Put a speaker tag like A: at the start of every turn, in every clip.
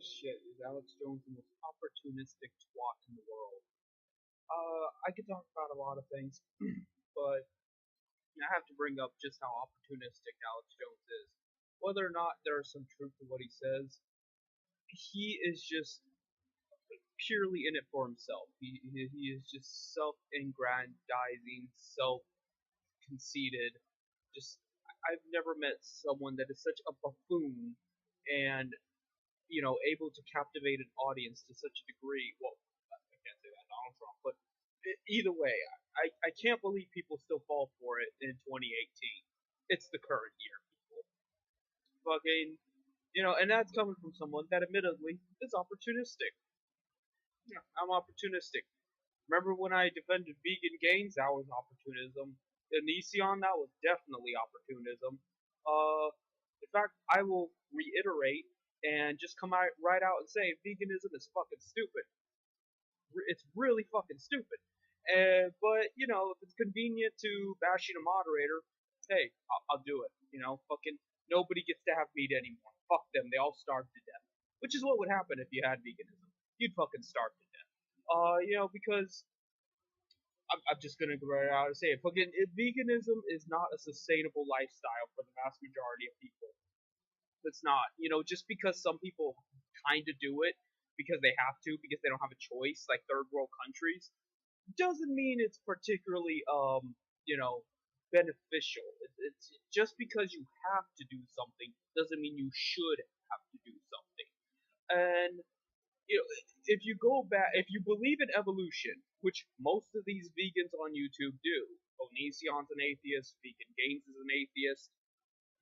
A: shit, is Alex Jones the most opportunistic twat in the world? I could talk about a lot of things, but I have to bring up just how opportunistic Alex Jones is. Whether or not there's some truth to what he says, he is just purely in it for himself. He is just self-aggrandizing, self-conceited. Just I've never met someone that is such a buffoon and able to captivate an audience to such a degree. Well, I can't say that Donald Trump, but either way, I can't believe people still fall for it in 2018. It's the current year, people. Fucking, and that's coming from someone that admittedly is opportunistic. Yeah, I'm opportunistic. Remember when I defended Vegangains? That was opportunism. Onision, that was definitely opportunism. In fact, I will reiterate and just come out right out and say veganism is fucking stupid. It's really fucking stupid. But if it's convenient to bashing a moderator, hey, I'll do it. Fucking nobody gets to have meat anymore. Fuck them. They all starve to death. Which is what would happen if you had veganism. You'd fucking starve to death. Because I'm just gonna go right out and say it. Fucking veganism is not a sustainable lifestyle for the vast majority of people. It's not. Just because some people kind of do it because they have to, because they don't have a choice, like third world countries, doesn't mean it's particularly beneficial. It's just because you have to do something doesn't mean you should have to do something. And if you go back, if you believe in evolution, which most of these vegans on YouTube do, Onision's an atheist, Vegangains is an atheist,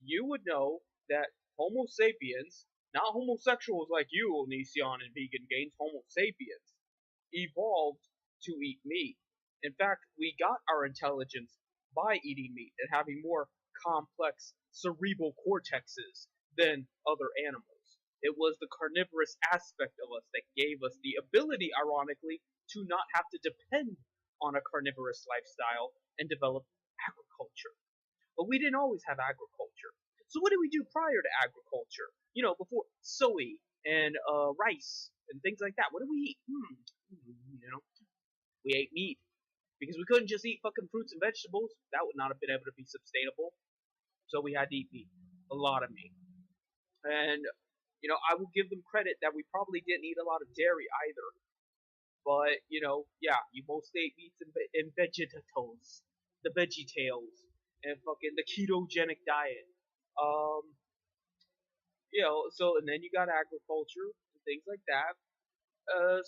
A: you would know that Homo sapiens, not homosexuals like you, Onision and Vegangains, Homo sapiens, evolved to eat meat. In fact, we got our intelligence by eating meat and having more complex cerebral cortexes than other animals. It was the carnivorous aspect of us that gave us the ability, ironically, to not have to depend on a carnivorous lifestyle and develop agriculture. But we didn't always have agriculture. So what did we do prior to agriculture? Before soy and rice and things like that. What did we eat? We ate meat because we couldn't just eat fucking fruits and vegetables. That would not have been able to be sustainable. So we had to eat meat, a lot of meat, and I will give them credit that we probably didn't eat a lot of dairy either. But yeah, you mostly ate meats and vegetals, the veggie tales, and fucking the ketogenic diet. So and then you got agriculture and things like that.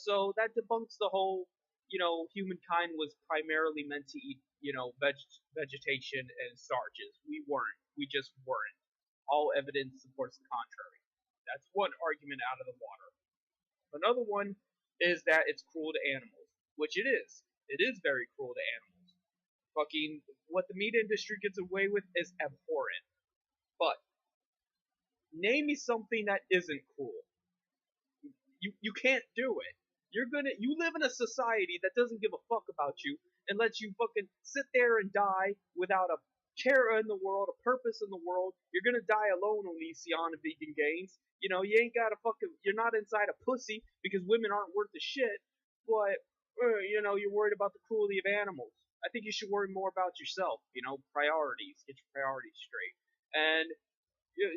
A: So that debunks the whole, humankind was primarily meant to eat, vegetation and starches. We weren't. We just weren't. All evidence supports the contrary. That's one argument out of the water. Another one is that it's cruel to animals, which it is. It is very cruel to animals. Fucking what the meat industry gets away with is abhorrent. But name me something that isn't cruel. You can't do it. You live in a society that doesn't give a fuck about you and lets you fucking sit there and die without a care in the world, a purpose in the world. You're gonna die alone, Onision and Vegangains. You ain't got a fucking. You're not inside a pussy because women aren't worth a shit. But you're worried about the cruelty of animals. I think you should worry more about yourself. Priorities. Get your priorities straight. And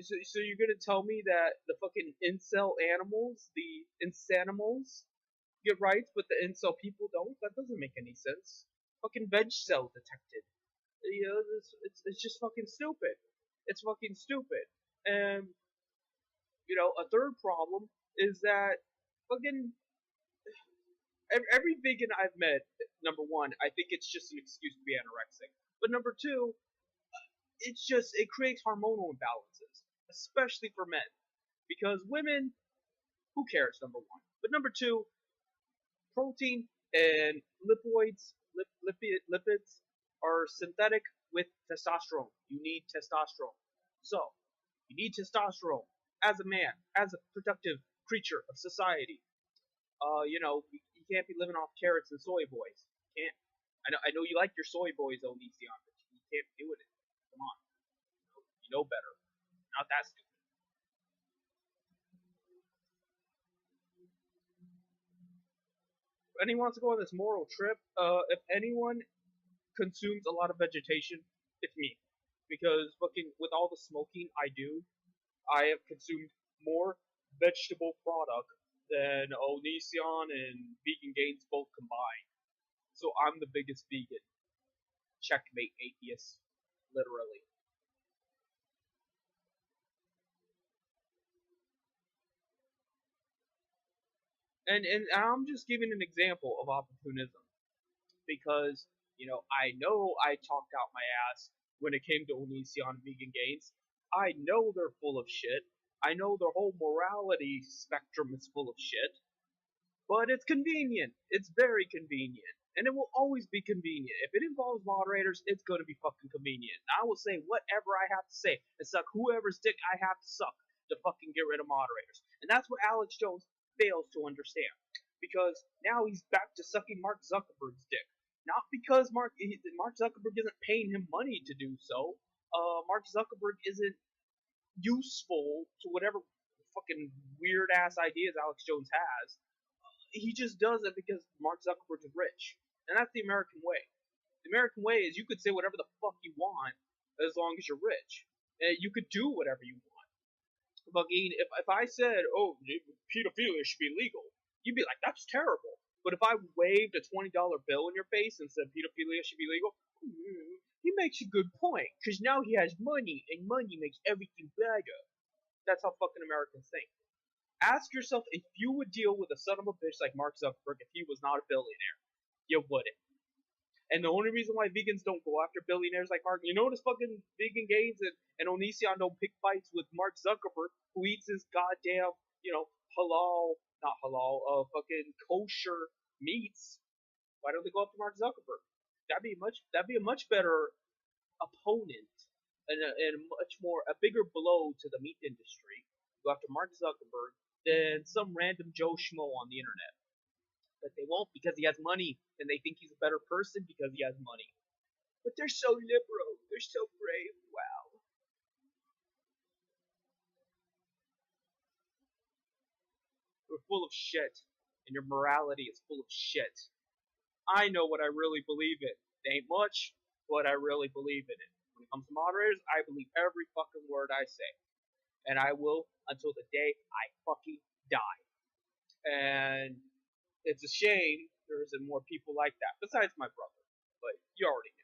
A: so you're gonna tell me that the fucking incel animals, the insanimals, get rights, but the incel people don't? That doesn't make any sense. Fucking veg cell detected. It's just fucking stupid. It's fucking stupid. And a third problem is that fucking every vegan I've met, number one, I think it's just an excuse to be anorexic. But number two, it creates hormonal imbalances, especially for men. Because women, who cares, number one. But number two, protein and lipids are synthetic with testosterone. You need testosterone. So, you need testosterone as a man, as a productive creature of society. You can't be living off carrots and soy boys. You can't. I know you like your soy boys, Onision, but you can't do it. Come on. You know better. Not that stupid. anyone wants to go on this moral trip, if anyone consumes a lot of vegetation, it's me. Because fucking with all the smoking I do, I have consumed more vegetable product than Onision and Vegangains both combined. So I'm the biggest vegan. Checkmate, atheist. Literally. And I'm just giving an example of opportunism because I know I talked out my ass when it came to Onision Vegangains. I know they're full of shit. I know their whole morality spectrum is full of shit. But it's convenient. It's very convenient. And it will always be convenient. If it involves moderators, it's going to be fucking convenient. I will say whatever I have to say and suck whoever's dick I have to suck to fucking get rid of moderators. And that's what Alex Jones fails to understand. Because now he's back to sucking Mark Zuckerberg's dick. Not because Mark Zuckerberg isn't paying him money to do so. Mark Zuckerberg isn't useful to whatever fucking weird ass ideas Alex Jones has. He just does it because Mark Zuckerberg is rich, and that's the American way. The American way is you could say whatever the fuck you want as long as you're rich, and you could do whatever you want. Fucking, if I said, "Oh, pedophilia should be legal," you'd be like, "That's terrible." But if I waved a $20 bill in your face and said pedophilia should be legal, he makes a good point because now he has money, and money makes everything better. That's how fucking Americans think. Ask yourself if you would deal with a son of a bitch like Mark Zuckerberg if he was not a billionaire. You wouldn't. And the only reason why vegans don't go after billionaires like Mark, you notice fucking Vegangains and Onision don't pick fights with Mark Zuckerberg, who eats his goddamn, halal, not halal, fucking kosher meats. Why don't they go after Mark Zuckerberg? That'd be a much better opponent and a bigger blow to the meat industry. Go after Mark Zuckerberg than some random Joe Schmo on the internet. But they won't because he has money, and they think he's a better person because he has money. But they're so liberal. They're so brave. Wow. We're full of shit, and your morality is full of shit. I know what I really believe in. It ain't much, but I really believe in it. When it comes to moderators, I believe every fucking word I say. And I will until the day I fucking die. And it's a shame there isn't more people like that, besides my brother. But you already know.